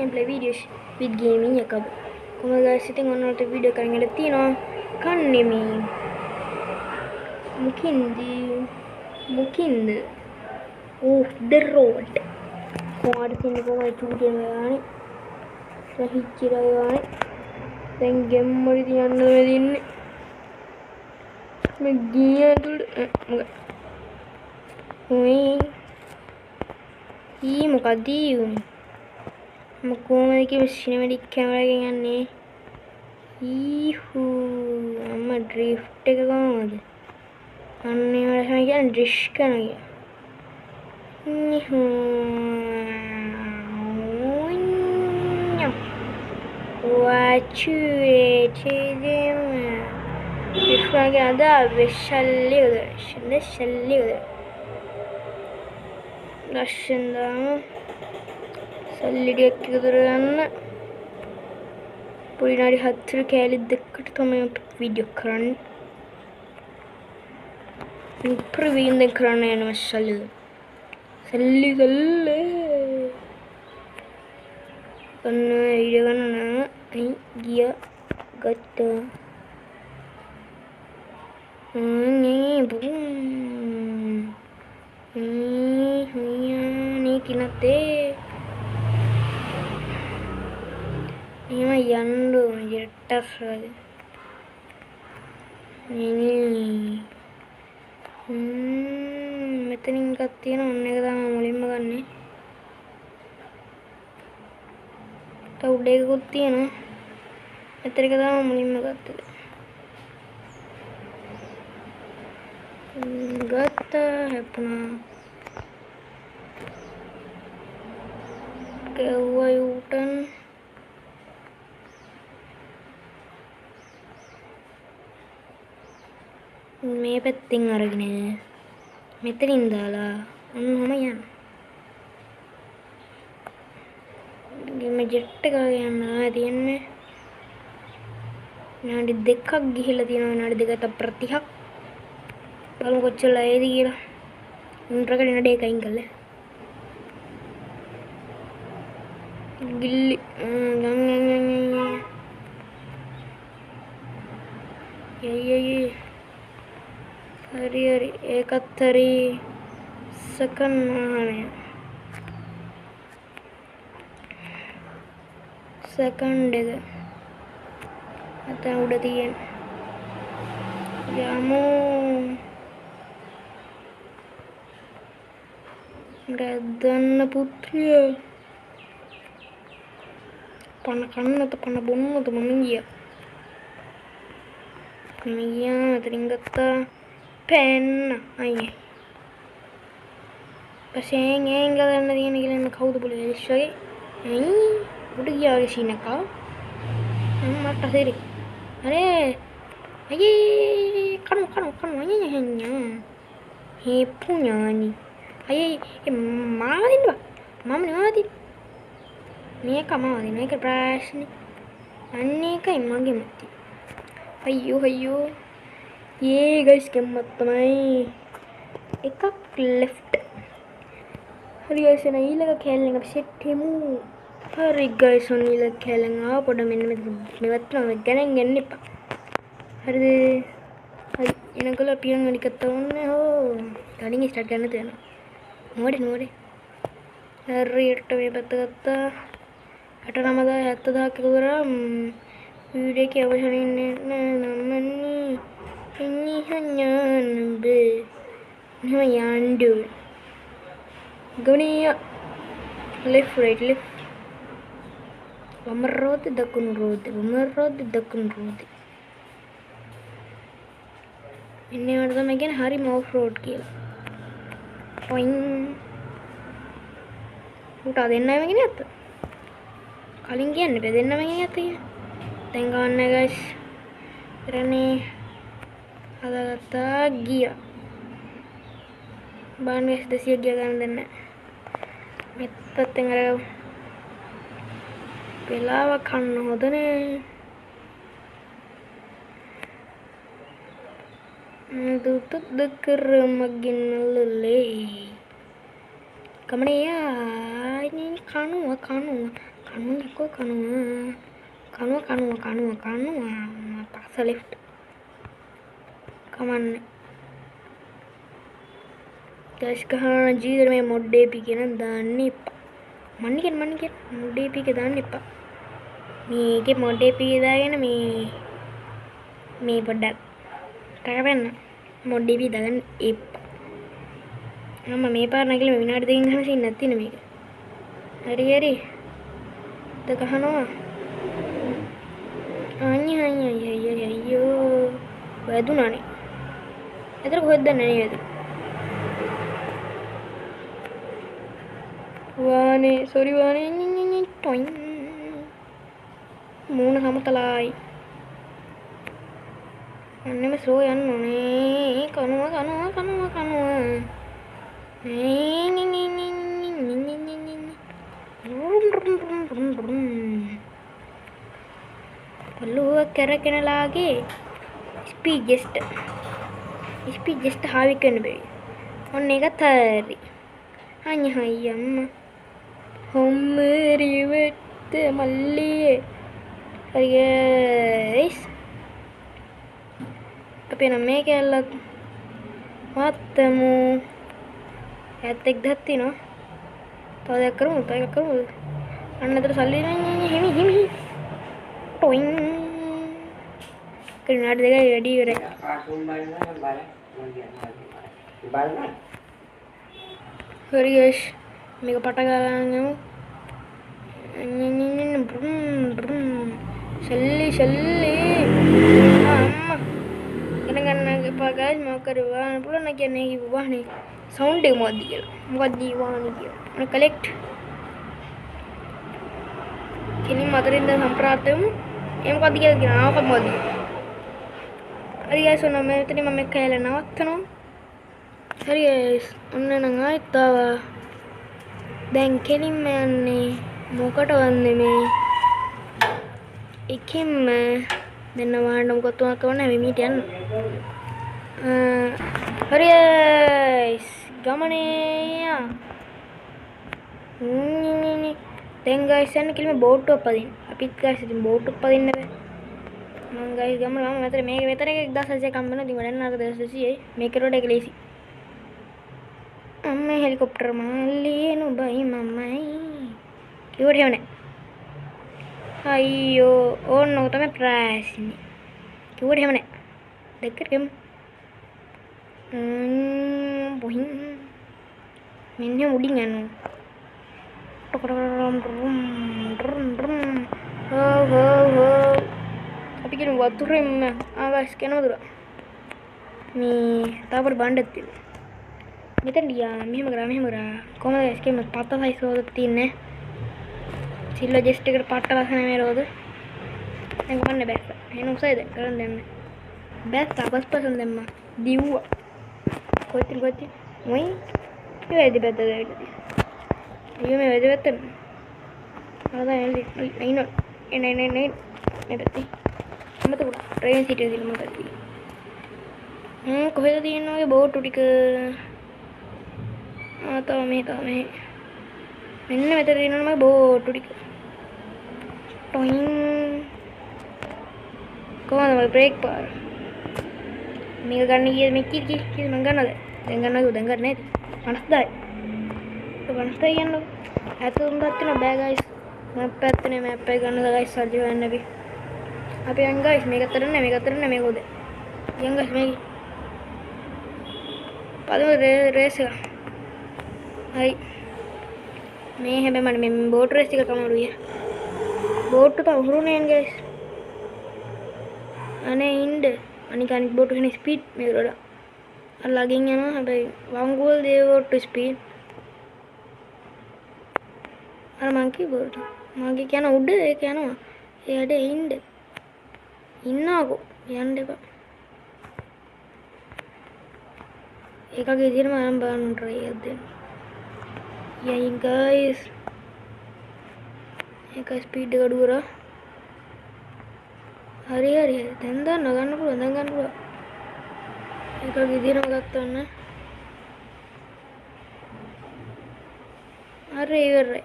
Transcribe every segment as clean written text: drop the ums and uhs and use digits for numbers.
gameplay videos with gaming ya kab. Komaga guys sitting on another video කරගෙන තියෙනවා කන්නේමි මුකින්ද off the road කොහොමද තියන්නේ කොහොමද චූටියම ගානේ සහිච්චිරා ගානේ දැන් ගෙම්මරි තියන්න වෙදින්නේ මේ ගිය මොකද උනේ කොහොමද කිව්ව සිනමැටික් කැමරාවකින් යන්නේ අම්මා ඩ්‍රිෆ්ට් එක කොහොමද අන්නේ වල තමයි කියන්නේ ඩ්‍රිෆ්ට් කරනවා What you eating? If I get that, we shall live there. Russian සල්ලිඩියක් එකතු කරගන්න පොඩි නාඩි 4 කෑලි දෙකකට තමයි වීඩියෝ කරන්නේ ප්‍රවීන් කරන්න යනවා සල්ලි කන්න වීඩියෝ ගන්න ගිය ගත්තා නේ කිනතේ එහෙම යන්න ඕනේ ජෙට්ටස් වගේ මෙතනින් එකක් තියෙනවා ඔන්න එක තමයි මුලින්ම ගන්නෙ තව උඩ එකකුත් තියෙනවා මෙතන එක තමයි මුලින්ම ගත්තේ ගත්තා හැපුණා කෙව්වා යූටන් මේ පැත්තෙන් අරගෙන මෙතනින් දාලා ඔන්නම යන්න. මේ ජෙට් එක යනවා තියෙන්නේ. විනාඩි 2ක් ගිහිල්ලා තියෙනවා විනාඩි 2කට ප්‍රතිහක්. බලමු කොච්චර ලෑයිද කියලා. ඉන්ට්‍රකට ඉන්න ඩේක අයින් කළා. ගිල්ලි හරි ඒකත් හරි සෙකන්ඩ් වාහනය සෙකන්ඩ් එක අතන උඩ තියෙන යමු රැද්දන්න පුත්‍රිය පණ කන්නත පණ බොන්නත මම ගියා මෙතනින් ගත්තා pen අයියේ පස්සේ එංග ගන්න තියෙන කියලා මම කවුද පොලිස් වගේ උඩ ගියා වගේ සීන් එකක් මට හරි අයියේ කණු අයියේ හේ පුණානි අයියේ මාදින්නවා මම නෙවාදී මේක මාදින මේක ප්‍රශ්නේ අන්නේ එකයි මගේ මතය අයියෝ ये गाइस गम्मत තමයි එකක් left හරි गाइस එන ඊළඟ කැලෙන් අපි සෙට් වෙමු හරි गाइस ඔන්න ඊළඟ කැලෙන් ආව පොඩ මෙන්න මෙවත් නම් ගණන් ගන්න එපා හරිද හරි එනකල පියන් අනිකත් ඕනේ හෝ ගණන් ස්ටාර්ට් කරන්න තියෙනවා නෝඩේ හරියට මේ පැත්ත ගත්තා 69,000 70,000 කරා වීඩියෝ එක අවසන් වෙන්නේ නම්මන්නේ ini hanya nabe nama yandu gawniya left right left wamarrode dakun rode ini වල තමයි කියන්නේ හරිම off road කියලා පොයින් උට දෙන්නම කියන්නේ නැත්ද කලින් කියන්නේ බෑ දෙන්නම කියන්නේ නැත්ද කියලා දැන් ගන්න guys කරන්නේ අදගත්තා ගියා බාන්ස් 200 ගියා ගන්න දෙන්න මෙත් පැත්තෙන් අර වෙලාව කන්න හොදනේ දුත් දෙකර මගින් ලලේ කමනේ යා කනුව කනුව පස්ස ලෙෆ්ට් කමන්නේ ගයිස් ගහන ජීවිතේ මේ මොඩ් AP කියන දාන්න එපා මන්නේ මොඩ් AP එක දාන්න එපා මේකේ මොඩ් AP දාගෙන මේ පොඩ්ඩක් කරපන්න මොඩ් AP දාගන්න එපා මම මේ පාර නැගිලා විනාඩි දෙකකින් ගහන සීන් නැති නේ මේක හරි ගහනවා අයියෝ වැදුනානේ එතන කොහෙද දන්නේ නේද වානේ සෝරි වානේ ටොයින් මූණ සමතලයි අන්නම ස්ලෝ යන්න ඕනේ කනුව පල්ලුව කරකනලාගේ ස්පීඩ් ජෙස්ට් හාවි කරන්න බැරි ඔන්න එකත් හරි අම්මා හොම්මරිවෙත්ත මල්ලියේ හරි ගයිස් අපි නම් මේ කැල්ලක් වත්තමු ඇත්තෙක් දත්තිනවා තව දෙයක් කරමු අන්න අතට සල්ලි හිමි ටොයින් විනාඩි දෙකයි වැඩි ඉවරයි හරි ගයිස් මේක පට ගාලා යමු ශල්ලි අම්මා ගන්න එපා ගයිස් මොකද වාහන පුළුවන් කියන්නේ මේ වාහනේ සවුන්ඩ් එක මොකක්ද කියලා මොකක්ද මේ වාහනේ කියලා කලෙක්ට් කෙලින් මතරින්ද සම්ප්‍රාප්තයමු ඒ මොකක්ද කියලා කියනවා මොකක්ද මොකද හරි ගයිස් ඔන්න මෙතන මම කැලේ නවත්තනවා හරි ගයිස් ඔන්න නම් ආයෙත් ආවා දැන් කෙලින්ම යන්නේ මොකටද මේ එකෙන්ම දෙන්න වහන්න මොකද තුනක් වුණා මෙමීට යන්න හරි ගයිස් ගමනේ දැන් ගයිස් යන්න කෙලින්ම බෝට්ටුවක් පදින්න අපිත් ගයිස් ඉතින් බෝට්ටුවක් පදින්න බෑ මම ගයිස් ගමන මම මෙතන මේක විතර 1600 කම් වෙනවා ඉතින් වැඩන්න අර 1600යි මේක රෝඩ් එක ලේසි අම්මේ හෙලිකොප්ටර් මල්ලියේ නුඹයි මමයි කිව්වට එහෙම නෑ අයියෝ ඕන්න ඔක තමයි ප්‍රාසිනේ කිව්වට එහෙම නෑ දෙකට ගමු බොහින් මෙන්න උඩින් යනවා අපි කියන වතුරෙම ආවස් කරනවද මේ තාපර බණ්ඩත් තියෙනවා මෙතන ගියා මෙහෙම කරා කොහමද ගයිස් කේම පත්ත සයිස් වලද තියන්නේ සිල්ලා ජෙස්ට් එකට පට්ට ලස්සන මේ රෝද දැන් ගන්න බැස්ස එහෙනම් උසයිද කරන් දෙන්න බැස්ස අපස්පසන් දෙම්මා දිව්වා කොච්චර මොයි ඒ වැඩි බැද්දද ඊයේ මේ වැඩි බැත්ත අරදා එන්නේ නයිනෝ එනේ මේ පැත්තේ මත උඩ ට්‍රේන් සිටිය දිල මම පැත්තේ කොහෙද තියෙන්නේ ඔය බෝට් ටික තව මේ මෙන්න මෙතන තියෙනවා මගේ බෝට් ටික ටොයින් කොහොමද මගේ බ්‍රේක් පාර මේක ගන්න ගියේ මේ කී මම ගන්නද දැන් ගන්නද දැන් ගන්න නේද 50යි 50යි යන්න ඇතුම් ගන්න බෑ ගයිස් මම පැත්තනේ මැප් එක ගන්නද ගයිස් සල්ලි හොයන්න අපි යන් ගයිස් මේක අතර නෑ මේක උද යන් ගයිස් මේ පදම රේස් එක හරි මේ හැබැයි මම මේ බෝට් රේස් එක කමරු ගියා බෝට් එක උහුරුනේ යන් ගයිස් අනේ ඉන්න අනික බෝට් එකේ ස්පීඩ් මේකට වඩා අල්ලගෙන යනවා හැබැයි වංගුවල් දේවෝට් ස්පීඩ් අර මං කිව්වොත් මගේ කියන උඩ ඒක යනවා එයාට ඉන්නකෝ යන්න එපා ඒකගේ විදිහටම මම බලන්න try එකක් දෙන්න යයි guys ඒක ස්පීඩ් එක අඩු කරා හරි දැන් ගන්න පුළුවන් ඒකගේ විදිහටම ගත්තොත් හරි ඉවරයි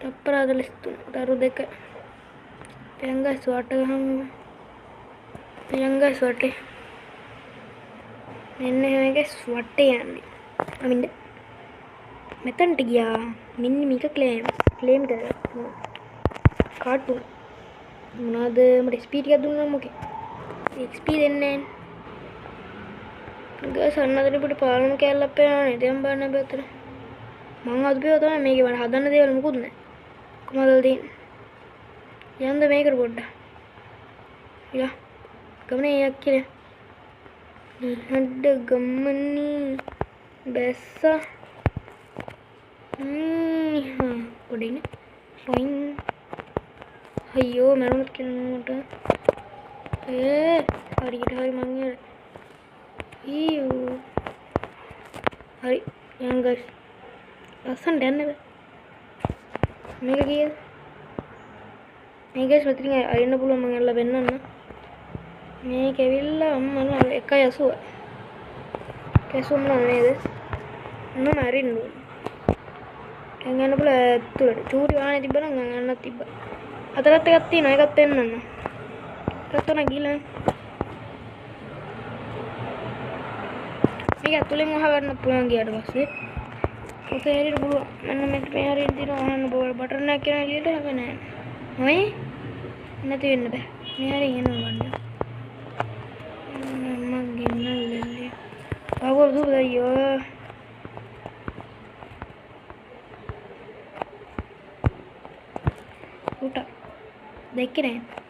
තප්පරාදලස් 3 දරු 2 පියංගස් වටහම් පියංගස් වටේ මෙන්න මේක වටේ යන්නේ අමින්ද මෙතනට ගියා මෙන්න මේක ක්ලේම් කරලා කාටුන් මොනවාද මට ස්පීඩ් එකක් දුන්නා මොකේ XP දෙන්නේ නැහැ ගස් අන්නතර පිට පාලම කැල්ල අපේ යන්නේ දැන් බලන්න බැතර මං අදපියව තමයි මේකේ මට හදන්න දේවල් මොකුත් නැහැ කොහමද තියෙන්නේ යන්න මේකට පොඩ්ඩක් යා ගමනේ යක් කියලා හඩ ගමනේ බැස්සා පොඩින් ෆයින් අයියෝ මරුණත් කෙනට හරියට හරි මං ඊයෝ හරි යන් ගයිස් ලස්සනට යන්න බෑ මේක කීයද මේ ගයිස් මෙතනින් අරින්න පුළුවන් මං එල්ල වෙන්නන්න මේක ඇවිල්ලා අම්මලා 1.80 කැසුම් නේද මම අරින්න ඕනේ දැන් යන්න පුළුවන් ඇතුළට චූටි වාහනේ තිබ්බනම් මං යන්නත් තිබ්බා අතරත් එකක් තියෙනවා ඒකත් පෙන්නන්න රතන ගිලන් මේක ඇතුලෙන් වහගන්න පුළුවන් ගියාට පස්සේ ඔතේ හැරියට පුළුවන් මෙන්න මෙතන මේ හැරියට තියෙනවා වහන්න බටන් එකක් කියන එළියට හැබැයි නෑ ඔය නැති වෙන්න බෑ මේ හැරිය එනවා ගන්න මම ගෙන්නල්ලේ ආවෝ දුර අයියෝ උට දෙකේ නෑ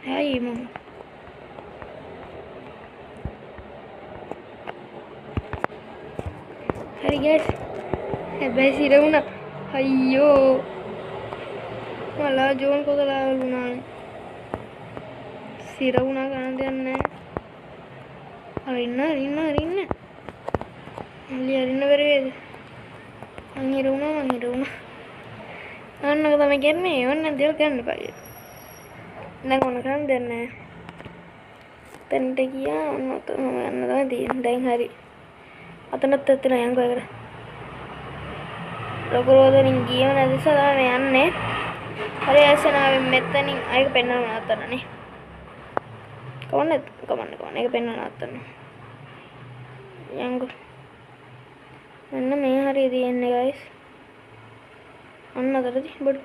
Hai mom. Hari guys. Habis Rauna. Ayyo. Malah John ko kala luna. Si Rauna kan දෙන්න. අරින්න. අලි අරින්න බැරිද? මං හිරුණා. අන්නක තමයි කියන්නේ. ඕන්න දේවල් ගන්න බෑ. දැන් මොන කරන් දෙන්නේ තෙන්ට ගියා ඔන්න ඔතන යන්න තමයි තියෙන්නේ දැන් හරි අතනත් එතන යන් කොහෙද රොකරෝදෙන් ගියම නැතිස තමයි යන්නේ හරි ඇසනාවෙන් මෙතනින් අයක පෙන්නන්න නවත්තන්නනේ කමන්න ඒක පෙන්නන්න නවත්තන්න යන්ගෝ මෙන්න මේ හරිය තියෙන්නේ guys අන්න අතරදී බඩු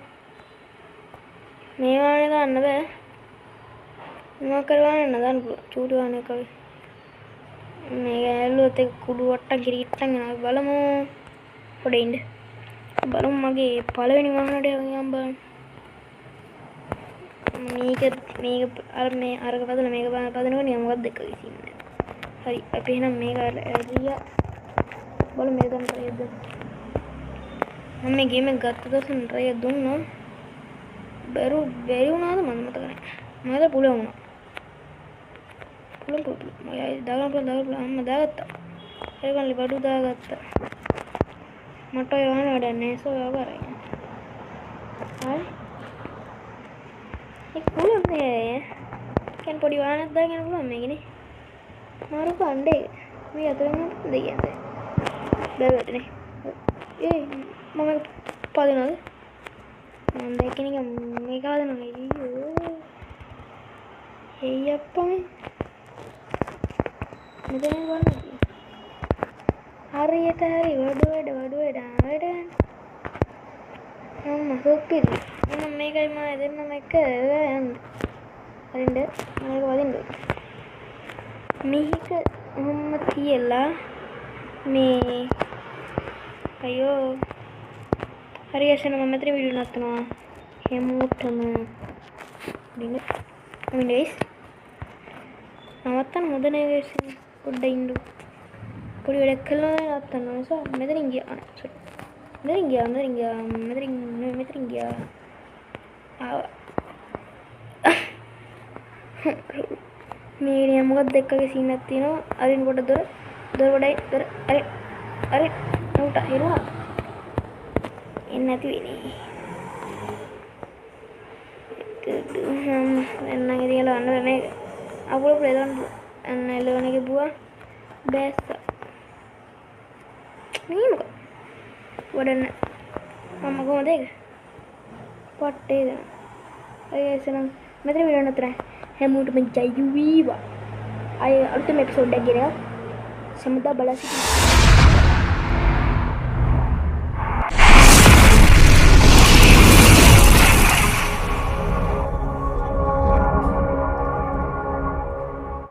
මේ වානේ දාන්න බෑ මොකක් කරවන්න නදන්න පුළුවන් චූටි වානේ කවි මේක ඇල්ලුවත් එක කුඩු වට්ටම් කිරිට්ටම් යනවා බලමු පොඩේ ඉන්න බලමු මගේ පළවෙනි වාහනට යම් බලන්න මේක අර මේ අරක පදලා මේක පදනකොට නිකන් මොකක්ද දෙක විසින්නේ හරි අපි එහෙනම් මේක ඇරියා බලමු මේක ගන්න try එකක් මම මේ ගේම් එක ගත්ත දවසේ try එකක් දුන්නා බැරි වුණාද මම මතක නැහැ මම පුළුවන් වුණා පුළුවන් මම දාගන්න අම්ම දාගත්තා ඒකන්ලි බඩු දාගත්තා මට ඔය වහන වැඩක් නැහැ සෝ ඔය කරයි හරි ඒක පුළුවන් නේ කන් පොඩි වහනක් දාගෙන පුළුවන් මේකනේ මාරු කණ්ඩේ මේ අතරින් දෙයියන්ද බැලුවටනේ ඒ මම පදිනවද මම දැක්කේ නිකන් මේක හදනවා අයියෝ හේයි අප්පා මෙතන ගන්න හරියට හරි වඩ මම සොප්පිරි මම මේකයි මම දෙන්නම එක යන්න හරින්ද මේක වදින්න මේක ඔහොම තියලා මේ අයියෝ හරි ඇසෙන මම මෙතන වීඩියෝ නවත්තනවා හැමෝටම දින මිනිස් නවත්තන්න හොඳ නෑ ගයිස් පොඩ්ඩක් ඉන්න පොඩි වැඩක් කළා නවත්තන්න නිසා මෙතනින් ගියා සෝරි මෙතනින් ගියා මේ මොකක්ද එක්කගේ සීන් එකක් තියෙනවා අරින් පොඩ දොර වඩයි දොර අරි උට හිරුවා එන්නේ නැති වෙන්නේ එන්නගේ තියලා අන්න මේක අපුල ප්‍රේදන් අන්න එළවනගේ බුවා බෑස්ස මේ මොකද වඩන්න මම කොහොමද ඒක? පට්ටේද? අය එසනම් මෙතන වීඩියෝ නතර හැමෝටම ජය වේවා. අය අලුතෙන් එපිසෝඩ් එකක් ගෙනලා සමුදා බලලා සිටින්න.